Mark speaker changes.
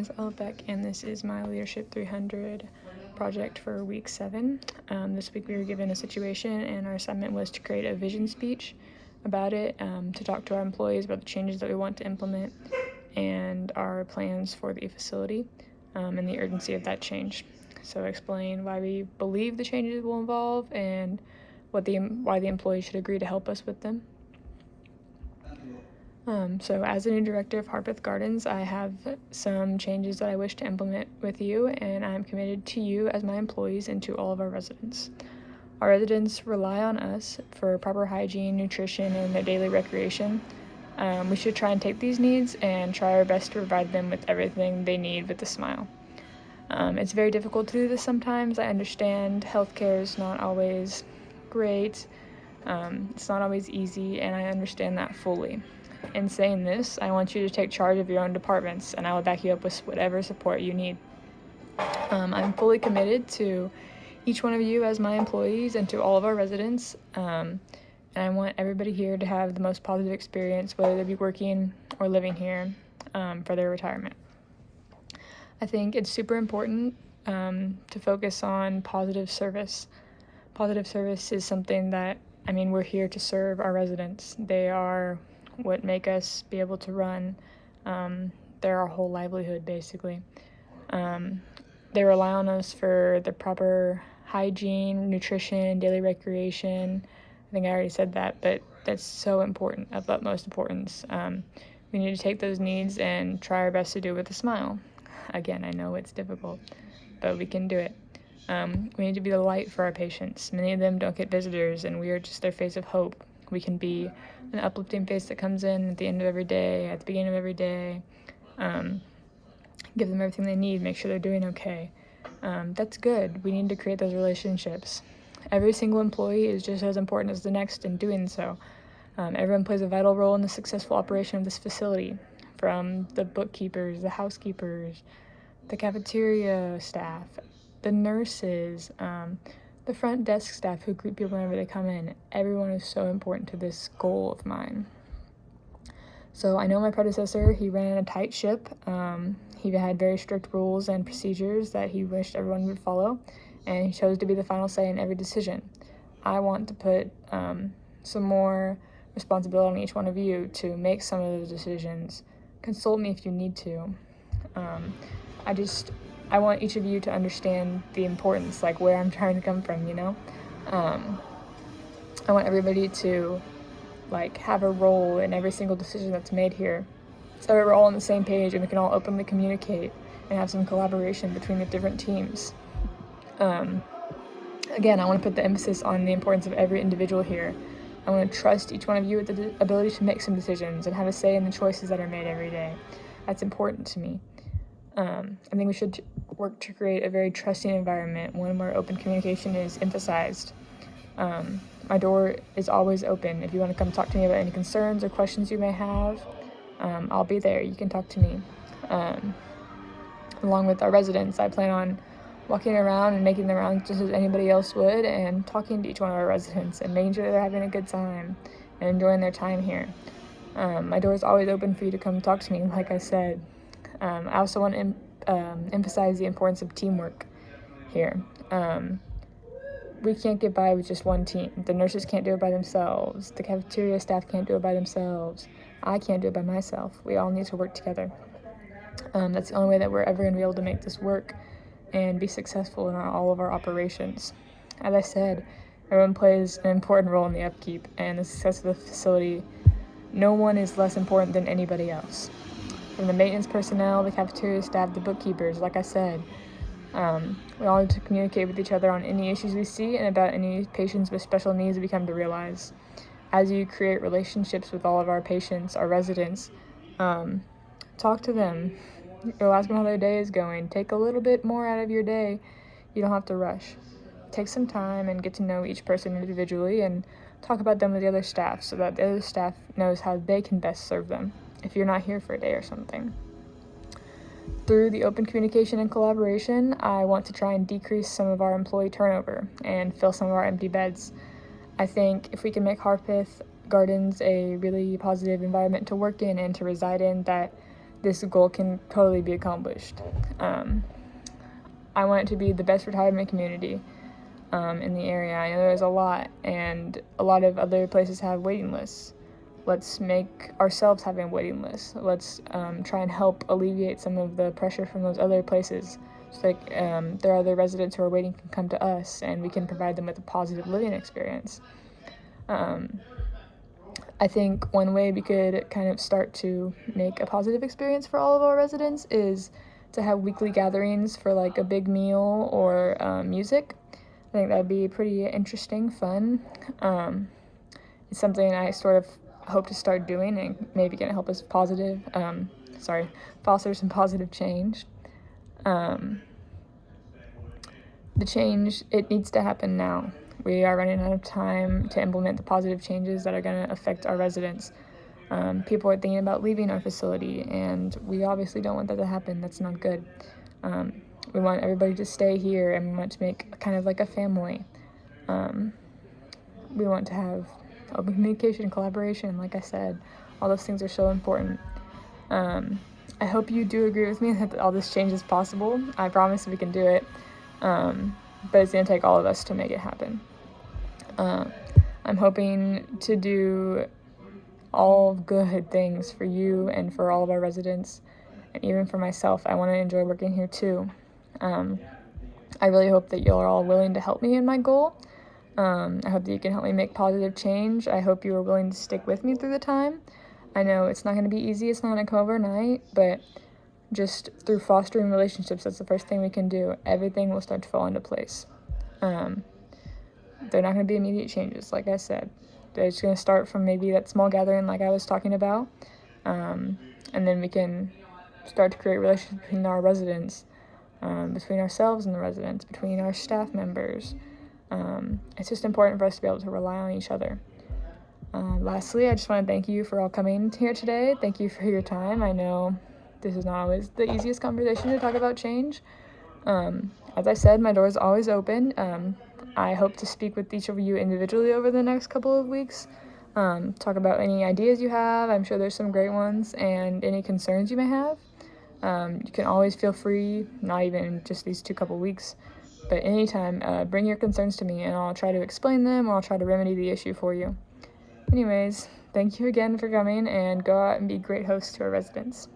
Speaker 1: is Ella Beck, and this is my Leadership 300 project for week 7. This week we were given a situation, and our assignment was to create a vision speech about it, to talk to our employees about the changes that we want to implement and our plans for the facility, and the urgency of that change. So explain why we believe the changes will involve and why the employees should agree to help us with them. So as a new director of Harpeth Gardens, I have some changes that I wish to implement with you, and I'm committed to you as my employees and to all of our residents. Our residents rely on us for proper hygiene, nutrition, and their daily recreation. We should try and take these needs and try our best to provide them with everything they need with a smile. It's very difficult to do this sometimes. I understand healthcare is not always great. It's not always easy, and I understand that fully. In saying this, I want you to take charge of your own departments, and I will back you up with whatever support you need. I'm fully committed to each one of you as my employees and to all of our residents, and I want everybody here to have the most positive experience, whether they be working or living here, for their retirement. I think it's super important to focus on positive service. Positive service is something that, we're here to serve our residents. They are what make us be able to run. They're our whole livelihood, basically. They rely on us for the proper hygiene, nutrition, daily recreation. I think I already said that, but that's so important, of utmost importance. We need to take those needs and try our best to do it with a smile. Again, I know it's difficult, but we can do it. We need to be the light for our patients. Many of them don't get visitors, and we are just their face of hope. We can be an uplifting face that comes in at the end of every day, at the beginning of every day, give them everything they need, make sure they're doing okay. That's good. We need to create those relationships. Every single employee is just as important as the next in doing so. Everyone plays a vital role in the successful operation of this facility, from the bookkeepers, the housekeepers, the cafeteria staff, the nurses, the front desk staff who greet people whenever they come in. Everyone is so important to this goal of mine. So I know my predecessor, he ran a tight ship. He had very strict rules and procedures that he wished everyone would follow, and he chose to be the final say in every decision. I want to put some more responsibility on each one of you to make some of those decisions. Consult me if you need to. I want each of you to understand the importance, like where I'm trying to come from, I want everybody to have a role in every single decision that's made here, so we're all on the same page and we can all openly communicate and have some collaboration between the different teams. Again, I want to put the emphasis on the importance of every individual here. I want to trust each one of you with the ability to make some decisions and have a say in the choices that are made every day. That's important to me. I think we should work to create a very trusting environment, one where open communication is emphasized. My door is always open. If you want to come talk to me about any concerns or questions you may have, I'll be there. You can talk to me. Along with our residents, I plan on walking around and making the rounds just as anybody else would, and talking to each one of our residents and making sure they're having a good time and enjoying their time here. My door is always open for you to come talk to me, like I said. I also want to emphasize the importance of teamwork here. We can't get by with just one team. The nurses can't do it by themselves. The cafeteria staff can't do it by themselves. I can't do it by myself. We all need to work together. That's the only way that we're ever going to be able to make this work and be successful in all of our operations. As I said, everyone plays an important role in the upkeep and the success of the facility. No one is less important than anybody else. From the maintenance personnel, the cafeteria staff, the bookkeepers, like I said, we all need to communicate with each other on any issues we see and about any patients with special needs we come to realize. As you create relationships with all of our patients, our residents, talk to them. You'll ask them how their day is going. Take a little bit more out of your day. You don't have to rush. Take some time and get to know each person individually and talk about them with the other staff so that the other staff knows how they can best serve them if you're not here for a day or something. Through the open communication and collaboration, I want to try and decrease some of our employee turnover and fill some of our empty beds. I think if we can make Harpeth Gardens a really positive environment to work in and to reside in, that this goal can totally be accomplished. I want it to be the best retirement community in the area. I know there's a lot, and a lot of other places have waiting lists. Let's make ourselves have a waiting list. Let's try and help alleviate some of the pressure from those other places. Just like there are other residents who are waiting can come to us, and we can provide them with a positive living experience. I think one way we could kind of start to make a positive experience for all of our residents is to have weekly gatherings for like a big meal or music. I think that would be pretty interesting, fun. It's something I sort of hope to start doing and maybe gonna help us foster some positive change. The change, it needs to happen now. We are running out of time to implement the positive changes that are going to affect our residents. People are thinking about leaving our facility, and we obviously don't want that to happen. That's not good. We want everybody to stay here, and we want to make kind of like a family. We want to have open communication, collaboration, like I said. All those things are so important. I hope you do agree with me that all this change is possible. I promise we can do it. But it's going to take all of us to make it happen. I'm hoping to do all good things for you and for all of our residents, and even for myself. I want to enjoy working here too. I really hope that you're all willing to help me in my goal. I hope that you can help me make positive change. I hope you are willing to stick with me through the time. I know it's not going to be easy. It's not going to come overnight, but just through fostering relationships, that's the first thing we can do. Everything will start to fall into place. They're not going to be immediate changes, like I said. They're just going to start from maybe that small gathering like I was talking about, and then we can start to create relationships between our residents, between ourselves and the residents, between our staff members. It's just important for us to be able to rely on each other. Lastly, I just want to thank you for all coming here today. Thank you for your time. I know this is not always the easiest conversation to talk about change. As I said, my door is always open. I hope to speak with each of you individually over the next couple of weeks. Talk about any ideas you have. I'm sure there's some great ones, and any concerns you may have. You can always feel free, not even just these couple weeks, but anytime, bring your concerns to me, and I'll try to explain them, or I'll try to remedy the issue for you. Anyways, thank you again for coming, and go out and be great hosts to our residents.